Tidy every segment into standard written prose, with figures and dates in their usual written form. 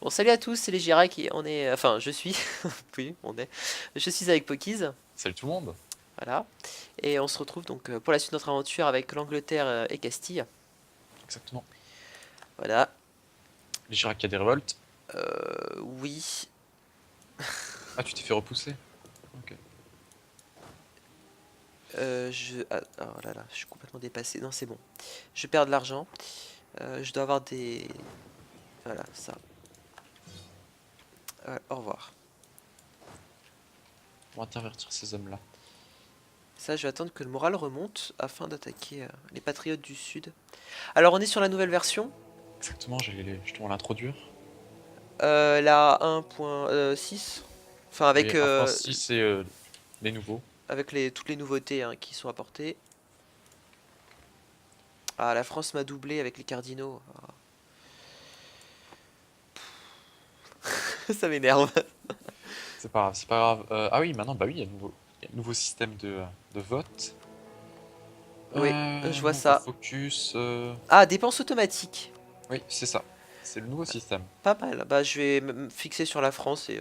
Bon, salut à tous, c'est les Girac et on est. Enfin, je suis. Oui, on est. Je suis avec Pokies, Salut tout le monde. voilà. Et on se retrouve donc pour la suite de notre aventure avec l'Angleterre et Castille. Exactement. Voilà. Les Girac a des révoltes. Oui. Ah, tu t'es fait repousser. Ok. Oh là là, je suis complètement dépassé. Non, c'est bon. Je perds de l'argent. Je dois avoir des. Voilà, ça. Au revoir. Pour intervertir ces hommes-là. Ça, je vais attendre que le moral remonte afin d'attaquer les patriotes du Sud. Alors, on est sur la nouvelle version, Exactement, justement l'introduire. la 1.6. Enfin, Les 1.6 c'est les nouveaux. avec toutes les nouveautés hein, qui sont apportées. Ah, la France m'a doublé avec les cardinaux. Ah. Ça m'énerve. C'est pas grave, c'est pas grave. Ah oui, maintenant, bah oui, il y a un nouveau système de vote. Oui, je vois Nouveau ça. focus. Ah, dépenses automatiques. Oui, c'est ça. C'est le nouveau système. Pas mal. Bah, je vais me fixer sur la France et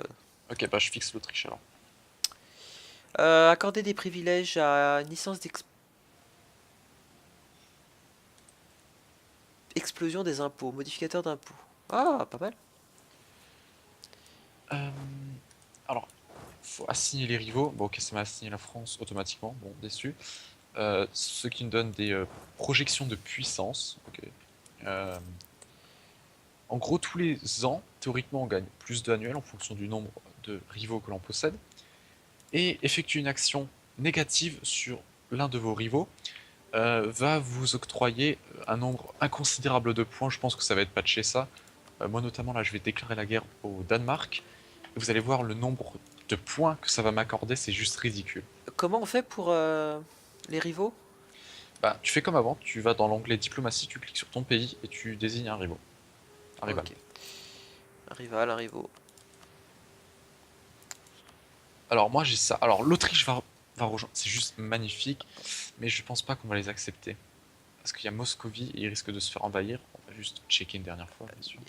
Ok, bah je fixe l'Autriche alors. accorder des privilèges à une licence d'explosion des impôts, modificateur d'impôts. Ah, pas mal. Euh, alors, faut assigner les rivaux. Bon, ok, ça m'a assigné la France automatiquement. Bon, déçu. Ce qui nous donne des projections de puissance. Ok. Euh, En gros, tous les ans, théoriquement, on gagne plus d'annuels en fonction du nombre de rivaux que l'on possède. Et effectuer une action négative sur l'un de vos rivaux va vous octroyer un nombre inconsidérable de points. Je pense que ça va être patché ça. Moi notamment, là, je vais déclarer la guerre au Danemark. Et vous allez voir le nombre de points que ça va m'accorder, c'est juste ridicule. Comment on fait pour les rivaux? Bah, tu fais comme avant, tu vas dans l'onglet diplomatie, tu cliques sur ton pays et tu désignes un rival. Ok. Un rival, un rivaux. Alors moi j'ai ça. Alors l'Autriche va rejoindre, c'est juste magnifique, mais je pense pas qu'on va les accepter. Parce qu'il y a Moscovie et ils risquent de se faire envahir. On va juste checker une dernière fois, bien sûr.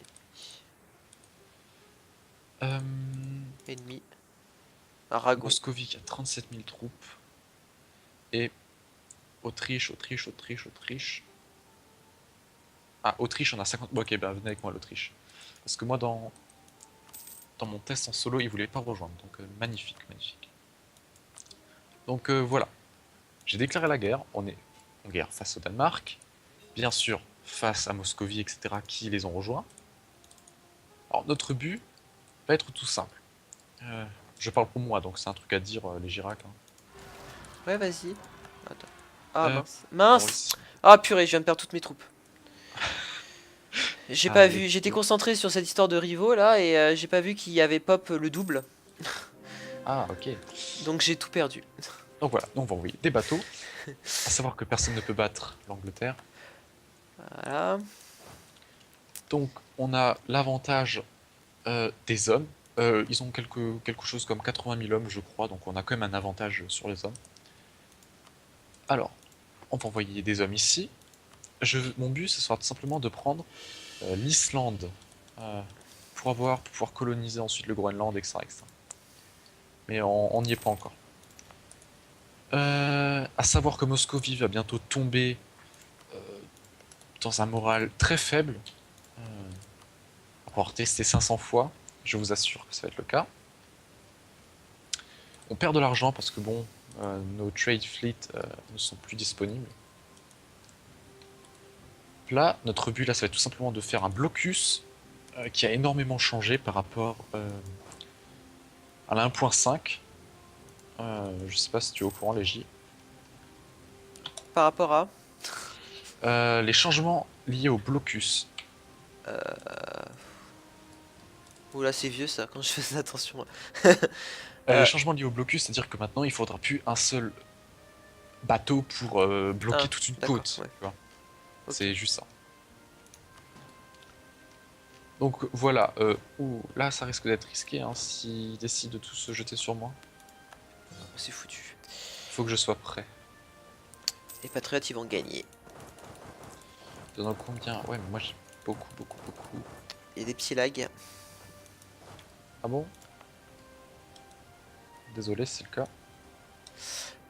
Euh, Ennemi. Aragon. Moscovie qui a 37 000 troupes. Et Autriche. Ah, Autriche on a 50. Bon, ok, bah venez avec moi l'Autriche. Parce que moi dans mon test en solo, ils voulaient pas rejoindre. Donc magnifique, magnifique. Donc voilà. J'ai déclaré la guerre. On est en guerre face au Danemark. Bien sûr, face à Moscovie, etc., qui les ont rejoints. Alors notre but va être tout simple. Euh, je parle pour moi, donc c'est un truc à dire, les Girac. Hein. Ouais, vas-y. Attends. Ah, Euh, mince. bon, Mince! ici. Ah, purée, je viens de perdre toutes mes troupes. J'ai pas Allez, vu, j'étais go. concentré sur cette histoire de rivaux là et j'ai pas vu qu'il y avait pop le double. Ah, ok. Donc j'ai tout perdu. Donc voilà, on va envoyer des bateaux. À savoir que personne ne peut battre l'Angleterre. Voilà. Donc on a l'avantage des hommes. Ils ont quelque chose comme 80 000 hommes, je crois, donc on a quand même un avantage sur les hommes. Alors, on va envoyer des hommes ici. Mon but, ce sera tout simplement de prendre l'Islande euh, pour pouvoir coloniser ensuite le Groenland, etc. etc. Mais on n'y est pas encore. À savoir que Moscovie va bientôt tomber euh, dans un moral très faible. Euh, avoir testé 500 fois, je vous assure que ça va être le cas. On perd de l'argent parce que bon, nos trade fleets ne sont plus disponibles. Là, notre but là, ça va être tout simplement de faire un blocus qui a énormément changé par rapport à la 1.5. Je sais pas si tu es au courant, les J. Par rapport à. Les changements liés au blocus. Oula, c'est vieux ça, quand je faisais attention. Les Euh, changements liés au blocus, c'est-à-dire que maintenant il faudra plus un seul bateau pour bloquer ah, toute une d'accord, côte. ouais. Tu vois. Ok. C'est juste ça. Donc voilà, là ça risque d'être risqué hein, s'ils décident de tous se jeter sur moi. C'est foutu. Il faut que je sois prêt. Les patriotes, ils vont gagner. Dans combien? Ouais, mais moi j'ai beaucoup. Il y a des petits lags. Ah bon? Désolé, c'est le cas.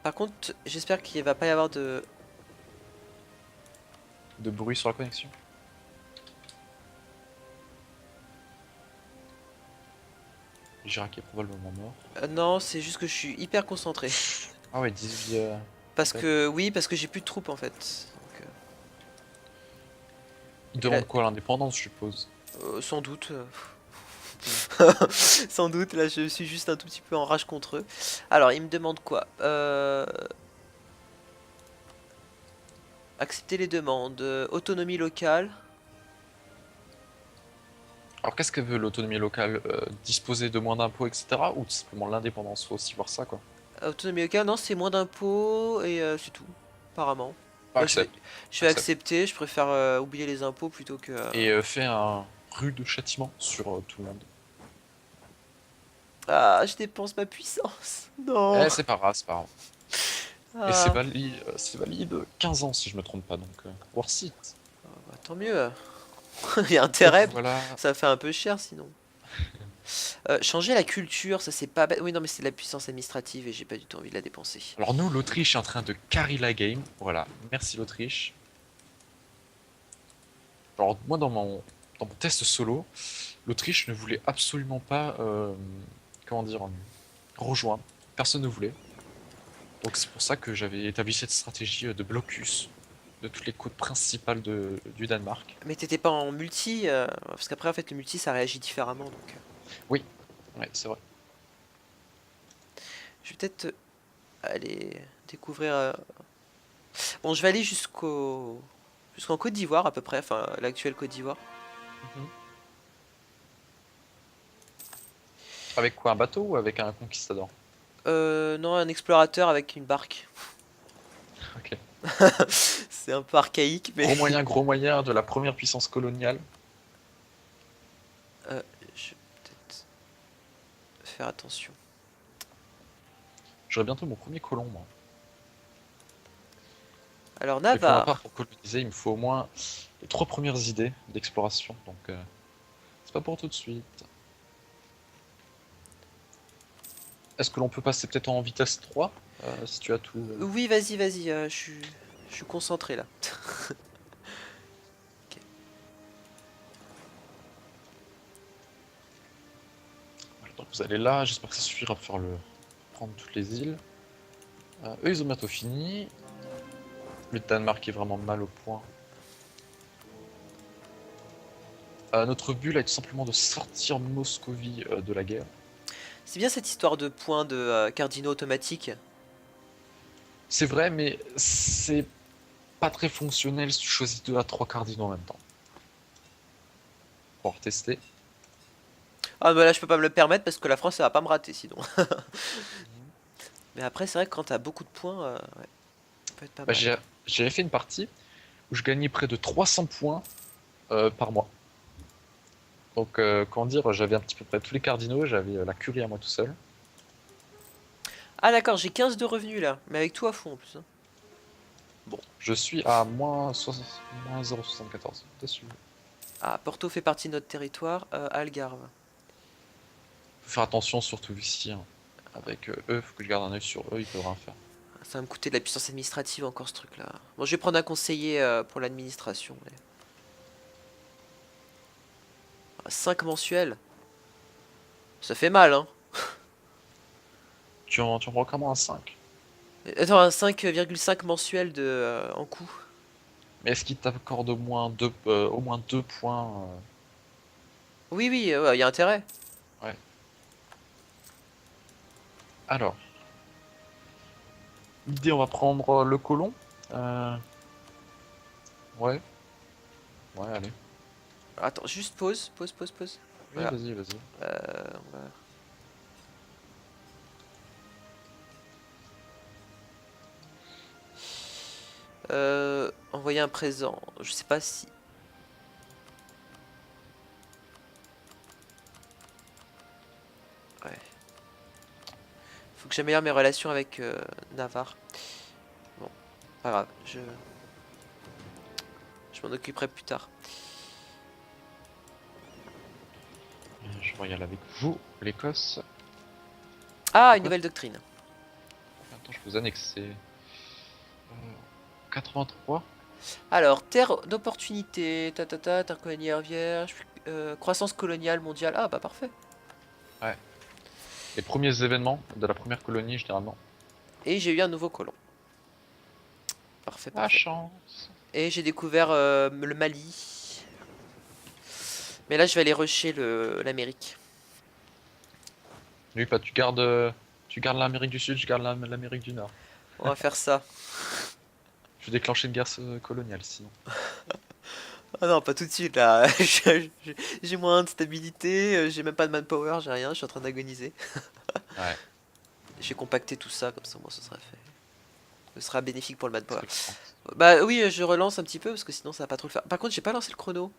Par contre, j'espère qu'il va pas y avoir de... De bruit sur la connexion. Girac est probablement mort. Non, c'est juste que je suis hyper concentré. Ah ouais, 18 Parce attaques. que, oui, parce que j'ai plus de troupes en fait. Donc, Il et là, demande quoi, l'indépendance, je suppose? sans doute. Sans doute, là je suis juste un tout petit peu en rage contre eux. Alors, ils me demandent quoi? Accepter les demandes. Autonomie locale. Alors qu'est-ce que veut l'autonomie locale? Disposer de moins d'impôts, etc. Ou tout simplement l'indépendance? Faut aussi voir ça, quoi. Autonomie locale, non, c'est moins d'impôts et c'est tout, apparemment. Bah, Accepte, je vais accepte. accepter, je préfère oublier les impôts plutôt que... Et fais un rude châtiment sur tout le monde. Ah, je dépense ma puissance. Non. C'est pas grave, c'est pas grave. Et Ah, c'est valide 15 ans si je me trompe pas, donc worth it. bah, tant mieux. Il y a Donc intérêt, voilà. ça fait un peu cher sinon. Changer la culture, ça c'est pas bête. Oui, non, mais c'est de la puissance administrative et j'ai pas du tout envie de la dépenser. Alors nous, l'Autriche est en train de carry la game. Voilà, merci l'Autriche. Alors moi, dans mon test solo, l'Autriche ne voulait absolument pas, comment dire, rejoindre. Personne ne voulait. Donc c'est pour ça que j'avais établi cette stratégie de blocus de toutes les côtes principales du Danemark. Mais t'étais pas en multi, parce qu'après en fait le multi ça réagit différemment donc. Oui, ouais, c'est vrai. Je vais peut-être aller découvrir. Bon, je vais aller jusqu'en Côte d'Ivoire à peu près, enfin l'actuelle Côte d'Ivoire. Mhm. Avec quoi, un bateau ou avec un conquistador? Non, un explorateur avec une barque. Ok. C'est un peu archaïque, mais Gros moyen de la première puissance coloniale. je vais peut-être faire attention. J'aurai bientôt mon premier colon, moi. Alors Mais pour ma part, Navarre. pour coloniser, il me faut au moins les 3 premières idées d'exploration. Donc, c'est pas pour tout de suite. Est-ce que l'on peut passer peut-être en vitesse 3 si tu as tout. Oui, vas-y, vas-y, je suis concentré là. Ok. Voilà, donc vous allez là, j'espère que ça suffira pour prendre toutes les îles. Eux, ils ont bientôt fini. Le Danemark est vraiment mal au point. Notre but là est tout simplement de sortir Moscovie de la guerre. C'est bien cette histoire de points de cardinaux automatiques. C'est vrai, mais c'est pas très fonctionnel si tu choisis 2 à 3 cardinaux en même temps. Pour tester. Ah, mais là je peux pas me le permettre parce que la France elle va pas me rater sinon. Mais après, c'est vrai que quand t'as beaucoup de points, ouais, ça peut être pas Bah, mal. j'avais fait une partie où je gagnais près de 300 points par mois. Donc, comment dire, j'avais un petit peu près tous les cardinaux, j'avais la curie à moi tout seul. Ah d'accord, j'ai 15 de revenus là, mais avec tout à fond en plus, hein. Bon, je suis à moins 0,74 dessus. Ah, Porto fait partie de notre territoire, Algarve. Faut faire attention surtout ici, hein. Avec eux, faut que je garde un œil sur eux, ils peuvent rien faire. Ça va me coûter de la puissance administrative encore ce truc là. Bon, je vais prendre un conseiller pour l'administration. 5 mensuels, ça fait mal hein. Tu en prends comment un 5? Attends, un 5,5 mensuel de, en coût. Mais est-ce qu'il t'accorde au moins 2 points Oui, oui, ouais, y a intérêt. Ouais. Alors, l'idée, on va prendre le colon. Euh, Ouais, ouais, allez. Attends, juste pause, pause, pause, pause. Oui, Voilà. vas-y, vas-y. On va... envoyer un présent. Je sais pas si... Ouais. Faut que j'améliore mes relations avec Navarre. Bon, pas grave, je m'en occuperai plus tard. Je royale avec vous, l'Écosse. Ah, C'est une quoi? nouvelle doctrine. Attends, je peux vous annexer. 83. Alors, terre d'opportunité, terre coloniale vierge, croissance coloniale mondiale. Ah, bah parfait. Ouais. Les premiers événements de la première colonie, généralement. Et j'ai eu un nouveau colon. Parfait, La parfait. chance. Et j'ai découvert le Mali. Mais là, je vais aller rusher l'Amérique. Lui, pas, tu gardes l'Amérique du Sud, je garde l'Amérique du Nord. On va faire ça. Je vais déclencher une guerre coloniale, sinon. Ah non, pas tout de suite là. J'ai moins de stabilité, j'ai même pas de manpower, j'ai rien, je suis en train d'agoniser. Ouais, J'ai compacté tout ça, comme ça, moi, ce sera fait. Ce sera bénéfique pour le c'est ce manpower. que je pense. Bah oui, je relance un petit peu parce que sinon ça va pas trop le faire. Par contre, j'ai pas lancé le chrono.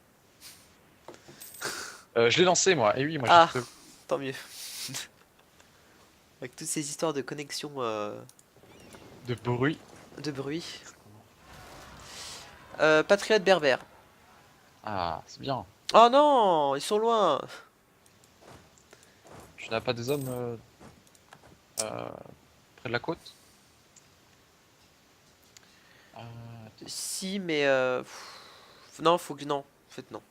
Je l'ai lancé, moi. Et oui, moi, j'ai Ah, prévu. tant mieux. Avec toutes ces histoires de connexion De bruit. de bruit. Patriote berbère. Ah, c'est bien. Oh non, ils sont loin. Tu n'as pas des hommes euh, près de la côte? Attends. Si, mais non, faut que non. En fait, non.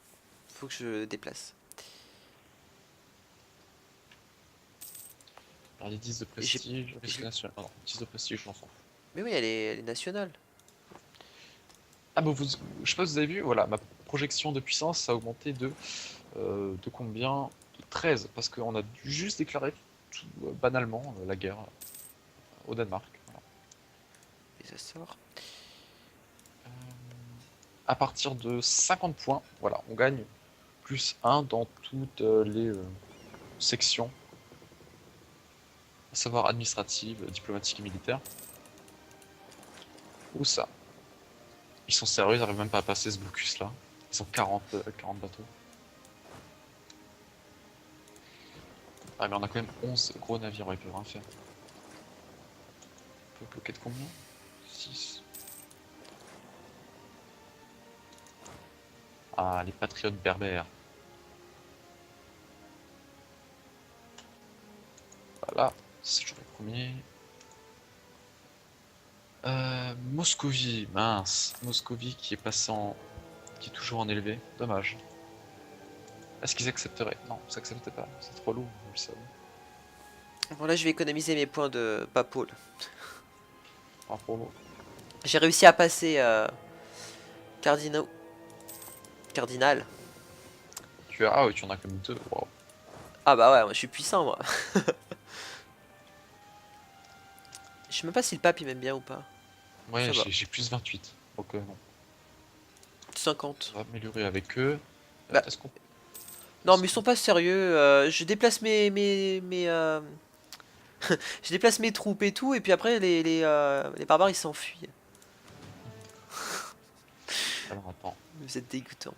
Faut que je déplace. Alors, les 10 de J'ai, prestige, risque j'ai- national. Ah non, 10 de prestige, j'en s'en fous. Mais oui, elle est nationale. Ah, bah, je sais pas si vous avez vu, voilà, ma projection de puissance a augmenté de combien? De 13, parce qu'on a juste déclaré tout, banalement la guerre au Danemark. Voilà. Et ça sort. Euh, à partir de 50 points, voilà, on gagne plus 1 dans toutes les sections, à savoir administrative, diplomatique et militaire. Où ça? Ils sont sérieux, ils n'arrivent même pas à passer ce blocus là. Ils ont 40 bateaux. Ah mais on a quand même 11 gros navires, ouais, ils peuvent rien faire. On peut bloquer de combien? 6. Ah, les patriotes berbères. Voilà, c'est toujours le premier. Moscovie, mince. Moscovie qui est passé en... qui est toujours en élevé. Dommage. Est-ce qu'ils accepteraient? Non, ils s'acceptent pas. C'est trop lourd, vous le savez. Bon, là, je vais économiser mes points de Papo, là. Bravo. J'ai réussi à passer Cardinal. Cardinal. Ah oui, tu en as comme deux. Wow. Ah bah ouais, moi, je suis puissant, moi. Je sais même pas si le pape il m'aime bien ou pas. Ouais, Ça va. j'ai plus 28. Donc non. 50. On va améliorer avec eux. Bah, Est-ce qu'on... non, mais ils sont pas sérieux. Je déplace je déplace mes troupes et tout, et puis après, les barbares ils s'enfuient. Alors attends. Vous êtes dégoûtant.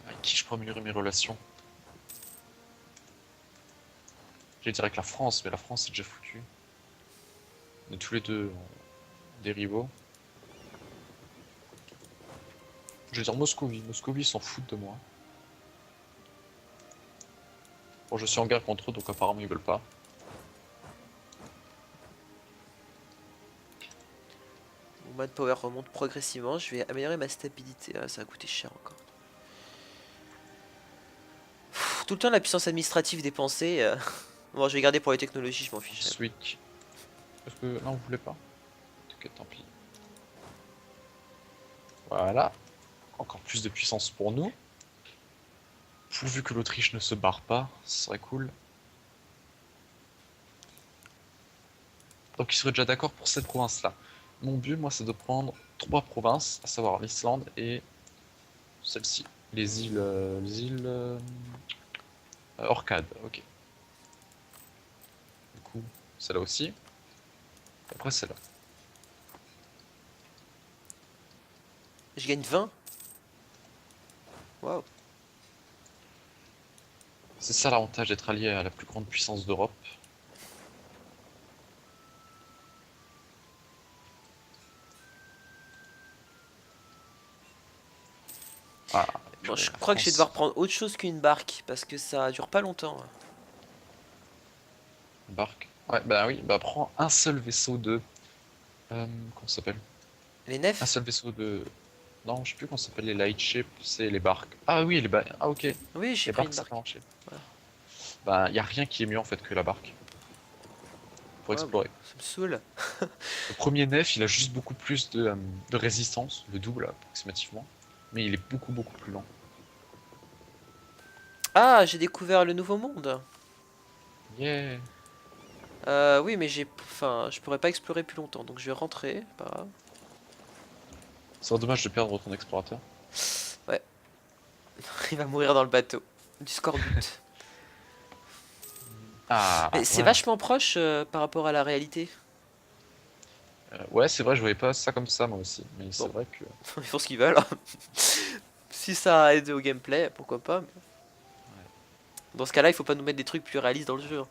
Avec qui je peux améliorer mes relations? J'allais dire avec la France, mais la France c'est déjà foutu. On est tous les deux des rivaux. Je vais dire Moscovie. Moscovie ils s'en foutent de moi. Bon, je suis en guerre contre eux, donc apparemment ils veulent pas. Mon manpower remonte progressivement. Je vais améliorer ma stabilité. Ah, ça va coûter cher encore. Pff, tout le temps la puissance administrative dépensée. Bon, je vais garder pour les technologies, je m'en fiche. Switch. Est-ce que... Non, vous voulez pas? Ok, tant pis. Voilà. Encore plus de puissance pour nous. Pourvu que l'Autriche ne se barre pas, ce serait cool. Donc ils seraient déjà d'accord pour cette province-là. Mon but, moi, c'est de prendre 3 provinces, à savoir l'Islande et celle-ci. Les îles Orcades, ok. Du coup, celle-là aussi. Après, celle-là. Je gagne 20. Waouh. C'est ça l'avantage d'être allié à la plus grande puissance d'Europe. Ah, Bon, je la crois que je vais devoir France, prendre autre chose qu'une barque, parce que ça dure pas longtemps. barque. Ouais, bah oui, bah prends un seul vaisseau de. Comment ça s'appelle? Les Un nefs? seul vaisseau de. Non, je sais plus comment ça s'appelle les lightships, c'est les barques. Ah oui, les barques. Ah ok. Oui, j'ai Les pris barques, une ça peut barque. marcher. Voilà. Bah, y a rien qui est mieux en fait que la barque pour Ouais, bon, explorer. ça me saoule. Le premier nef, il a juste beaucoup plus de résistance, le double approximativement, mais il est beaucoup plus lent. Ah, j'ai découvert le nouveau monde. Yeah! Oui, mais enfin, je pourrais pas explorer plus longtemps, donc je vais rentrer. Pas grave. C'est dommage de perdre ton explorateur. Ouais, il va mourir dans le bateau. Du scorbut. Mais Ah, c'est voilà. vachement proche par rapport à la réalité. Ouais, c'est vrai, je voyais pas ça comme ça moi aussi, mais c'est Bon, vrai que. ils font ce qu'ils veulent. Si ça aide au gameplay, pourquoi pas. Dans ce cas-là, il faut pas nous mettre des trucs plus réalistes dans le jeu.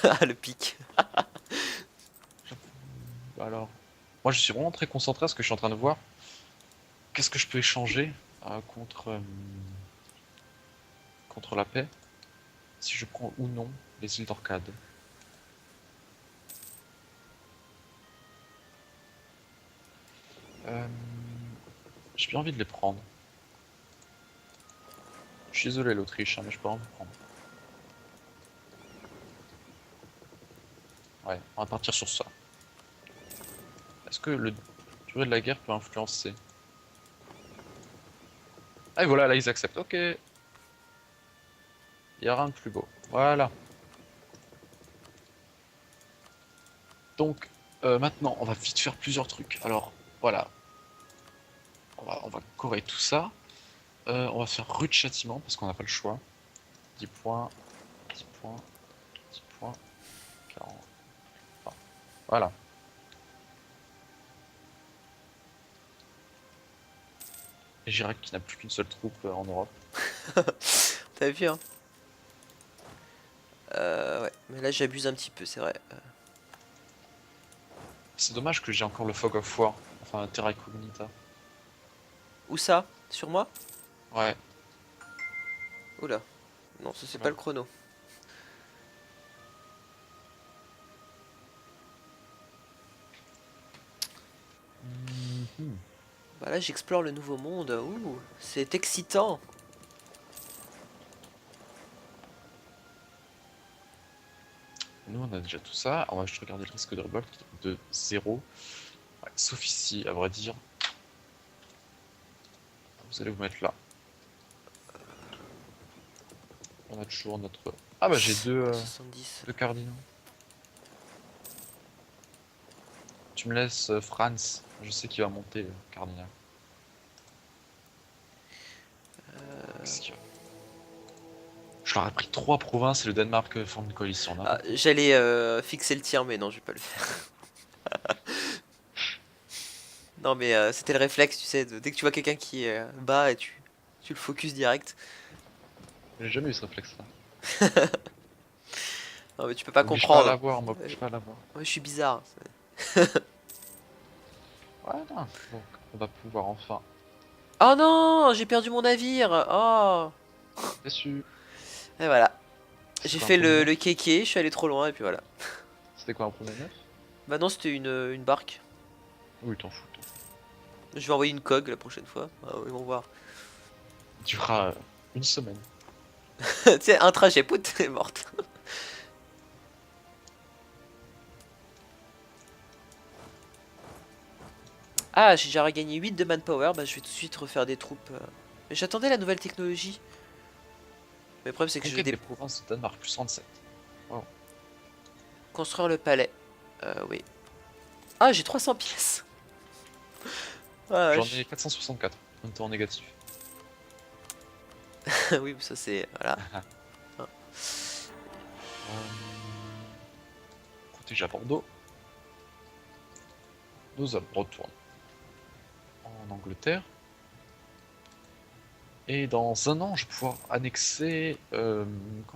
Ah, le pic. Alors, moi je suis vraiment très concentré à ce que je suis en train de voir. Qu'est-ce que je peux échanger contre la paix si je prends ou non les îles d'Orcade? Euh, j'ai bien envie de les prendre. Je suis désolé l'Autriche, hein, mais je peux en vous prendre. Ouais, on va partir sur ça. Est-ce que le durée de la guerre peut influencer? Ah et voilà, là ils acceptent. Ok, il y a rien de plus beau. Voilà. Donc maintenant, on va vite faire plusieurs trucs. Alors voilà, on va correr tout ça. On va faire rue de châtiment parce qu'on n'a pas le choix. 10 points, 10 points, 10 points, 40. Enfin, voilà. Et Girac qui n'a plus qu'une seule troupe en Europe. T'as vu, hein? Ouais, mais là j'abuse un petit peu, c'est vrai. C'est dommage que j'ai encore le Fog of War, enfin Terra Incognita. Où ça? Sur moi? Ouais. Oula. Non, ça c'est pas Voilà. le chrono. Mhm. Bah là j'explore le nouveau monde. Ouh, c'est excitant. Nous on a déjà tout ça. On va juste regarder le risque de révolte qui est de 0. Ouais, sauf ici, à vrai dire. Vous allez vous mettre là. On a toujours notre. Ah bah j'ai deux, 70. deux cardinaux. Tu me laisses Franz. Je sais qu'il va monter cardinal. Qu'est-ce qu'il y a? Je leur ai pris 3 provinces et le Danemark forme une coalition. Ah, N'importe quoi. j'allais fixer le tir, mais non, je vais pas le faire. Non, mais c'était le réflexe, tu sais, dès que tu vois quelqu'un qui est bas et tu le focus direct. J'ai jamais eu ce réflexe-là. Non, mais tu peux pas M'oblige pas à comprendre. l'avoir, Euh, m'oblige pas à l'avoir. Ouais, je suis bizarre. Voilà. Donc on va pouvoir enfin. Oh non, j'ai perdu mon navire. Oh. Déçu. Et voilà. C'était J'ai quoi un fait premier le neuf? kéké, je suis allé trop loin et puis voilà. C'était quoi un premier neuf? Bah non, c'était une barque. Oui, t'en fous, t'en fous. Je vais envoyer une cog la prochaine fois. Ah, ils vont voir. Tu feras une semaine. Tu sais, un trajet, pout, elle est morte. Ah, j'ai déjà regagné 8 de manpower, bah je vais tout de suite refaire des troupes. Mais j'attendais la nouvelle technologie. Mais le problème c'est que je vais Conquête des provinces de Danemark, plus 37. Wow. construire le palais. Oui. Ah, j'ai 300 pièces. Ah, J'en ai vache. 464. On était en négatif. Oui, mais ça c'est... Voilà. Ah. Protégé à Bordeaux. Nous allons retourner en Angleterre. Et dans un an, je vais pouvoir annexer. Comment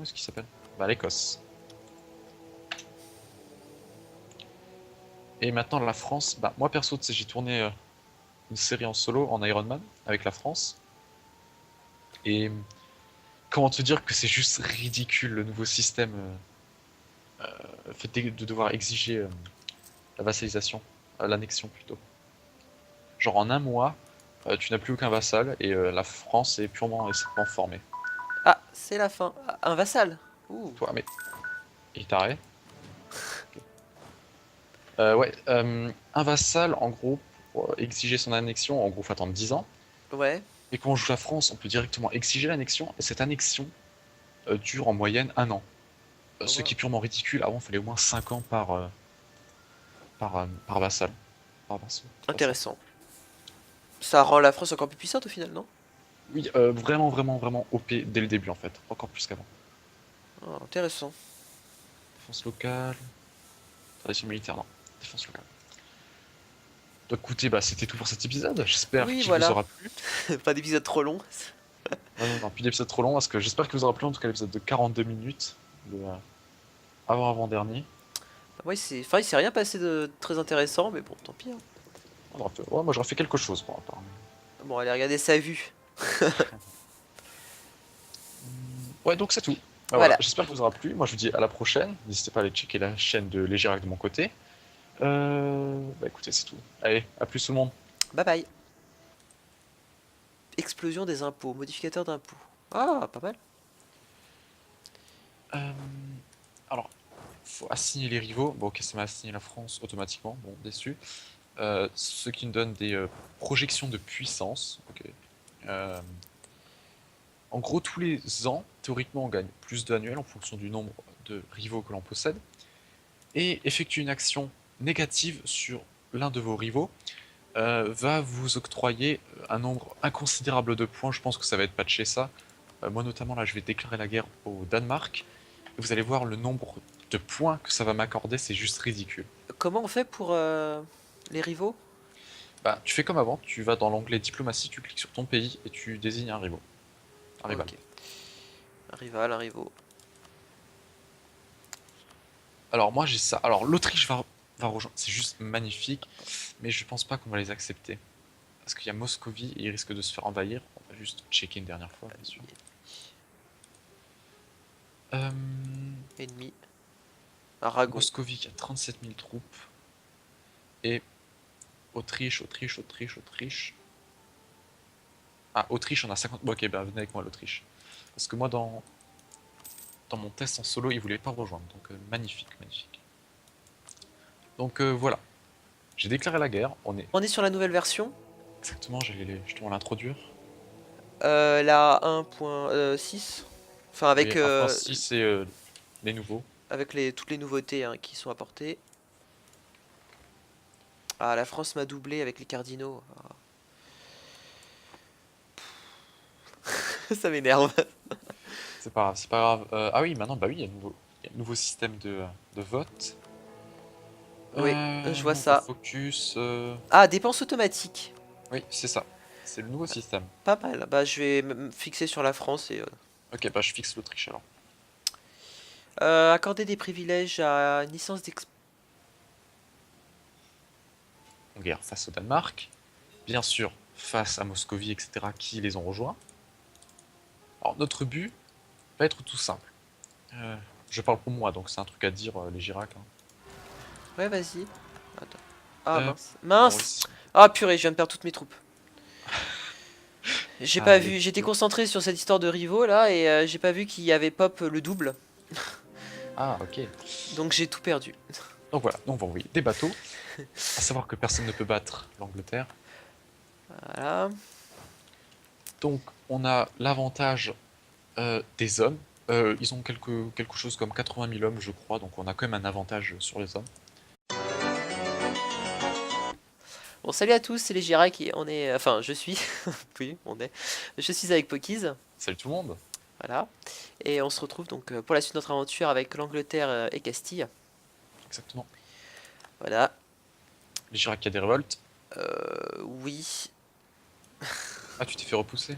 est-ce qu'il s'appelle? Bah, l'Écosse. Et maintenant, la France. Bah, moi perso, tu sais, j'ai tourné une série en solo en Iron Man avec la France. Et comment te dire que c'est juste ridicule le nouveau système fait de devoir exiger la vassalisation, l'annexion plutôt. Genre en un mois, tu n'as plus aucun vassal et la France est purement et simplement formée. Ah, c'est la fin. Ah, un vassal. Ouh. Toi, mais il t'arrête. Ouais, un vassal, en gros, pour exiger son annexion, en gros, faut attendre 10 ans. Ouais. Et quand on joue la France, on peut directement exiger l'annexion, et cette annexion dure en moyenne un an. Ce qui Wow. est purement ridicule. Avant, il fallait au moins 5 ans par vassal. Par vassal. Intéressant. Ça rend la France encore plus puissante au final, non? Oui, vraiment, vraiment, vraiment OP dès le début, en fait. Encore plus qu'avant. Ah, intéressant. Défense locale. Tradition militaire, non. Défense locale. Donc écoutez, bah, c'était tout pour cet épisode. J'espère Oui, qu'il vous voilà. aura plu. Pas d'épisode trop long. Ouais, non, non, plus d'épisode trop long, parce que j'espère qu'il vous aura plu, en tout cas l'épisode de 42 minutes, le avant-avant-dernier. Ouais, enfin, il s'est rien passé de très intéressant, mais bon, tant pis, hein. Ouais, moi j'aurais fait quelque chose pour rapport. Bon, allez regarder sa vue. Ouais, donc c'est tout. Bah, voilà, Voilà. j'espère que vous aura plu. Moi je vous dis à la prochaine. N'hésitez pas à aller checker la chaîne de Légirac de mon côté. Bah écoutez, c'est tout. Allez, à plus tout le monde. Bye bye. Explosion des impôts, modificateur d'impôts. Ah, pas mal. Euh, alors, faut assigner les rivaux. Bon, ok, ça m'a assigné la France automatiquement. Bon, déçu. Ce qui nous donne des projections de puissance. Ok. Euh, En gros, tous les ans, théoriquement, on gagne plus d'annuels en fonction du nombre de rivaux que l'on possède. Et effectuer une action négative sur l'un de vos rivaux va vous octroyer un nombre inconsidérable de points. Je pense que ça va être patché ça. Moi notamment, là, je vais déclarer la guerre au Danemark. Et vous allez voir le nombre de points que ça va m'accorder, c'est juste ridicule. Comment on fait pour les rivaux? Bah, tu fais comme avant, tu vas dans l'onglet diplomatie, tu cliques sur ton pays et tu désignes un rival. Un rival. Ok. Un rival, un rivaux. Alors moi j'ai ça. Alors l'Autriche va rejoindre. C'est juste magnifique, mais je pense pas qu'on va les accepter. Parce qu'il y a Moscovie et ils risquent de se faire envahir. On va juste checker une dernière fois, bien sûr. Euh, Ennemi. Aragon. Moscovie qui a 37 000 troupes. Et Autriche, Autriche, Autriche, Autriche. Ah, Autriche on a 50. Bon, ok, bah venez avec moi l'Autriche. Parce que moi dans mon test en solo, ils voulaient pas rejoindre. Donc magnifique, magnifique. Donc voilà. J'ai déclaré la guerre. On est On est sur la nouvelle version. exactement, j'allais justement l'introduire. La 1.6. Enfin, Oui, 1.6 c'est les nouveaux. avec toutes les nouveautés hein, qui sont apportées. Ah, la France m'a doublé avec les cardinaux. Ah. Ça m'énerve. C'est pas grave, c'est pas grave. Ah oui, maintenant, bah oui, il y a un nouveau système de vote. Oui, je vois Nombre ça. focus. Ah, dépenses automatiques. Oui, c'est ça. C'est le nouveau système. Pas mal. Bah, je vais me fixer sur la France et Ok, bah je fixe l'Autriche alors. accorder des privilèges à une licence d'exp... On guerre face au Danemark. Bien sûr, face à Moscovie, etc., qui les ont rejoints. Alors, notre but va être tout simple. Euh, je parle pour moi, donc c'est un truc à dire, les Girac. Hein. Ouais, vas-y. Attends. Ah, Euh, mince. bon, Mince! ici. Ah, purée, je viens de perdre toutes mes troupes. J'ai Ah, pas les vu, j'étais duos. concentré sur cette histoire de rivaux là et j'ai pas vu qu'il y avait pop le double. Ah, ok. Donc j'ai tout perdu. Donc voilà, on va envoyer des bateaux. À savoir que personne ne peut battre l'Angleterre. Voilà. Donc, on a l'avantage des hommes. Ils ont quelque chose comme 80 000 hommes, je crois, donc on a quand même un avantage sur les hommes. Bon, salut à tous, c'est les Girac et on est. Enfin, je suis. Oui, on est. Je suis avec Pokies. Salut tout le monde. Voilà. Et on se retrouve donc pour la suite de notre aventure avec l'Angleterre et Castille. Exactement. Voilà. Les Girac qui a des révoltes. Oui. Ah, tu t'es fait repousser.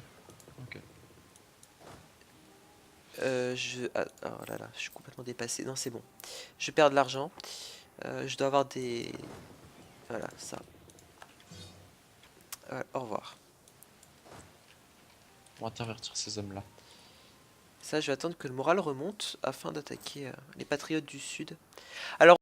Ok. Oh là là, je suis complètement dépassé. Non, c'est bon. Je perds de l'argent. Je dois avoir des. Voilà, ça. Au revoir. pour intervertir ces hommes-là. Ça, je vais attendre que le moral remonte afin d'attaquer les patriotes du Sud. Alors,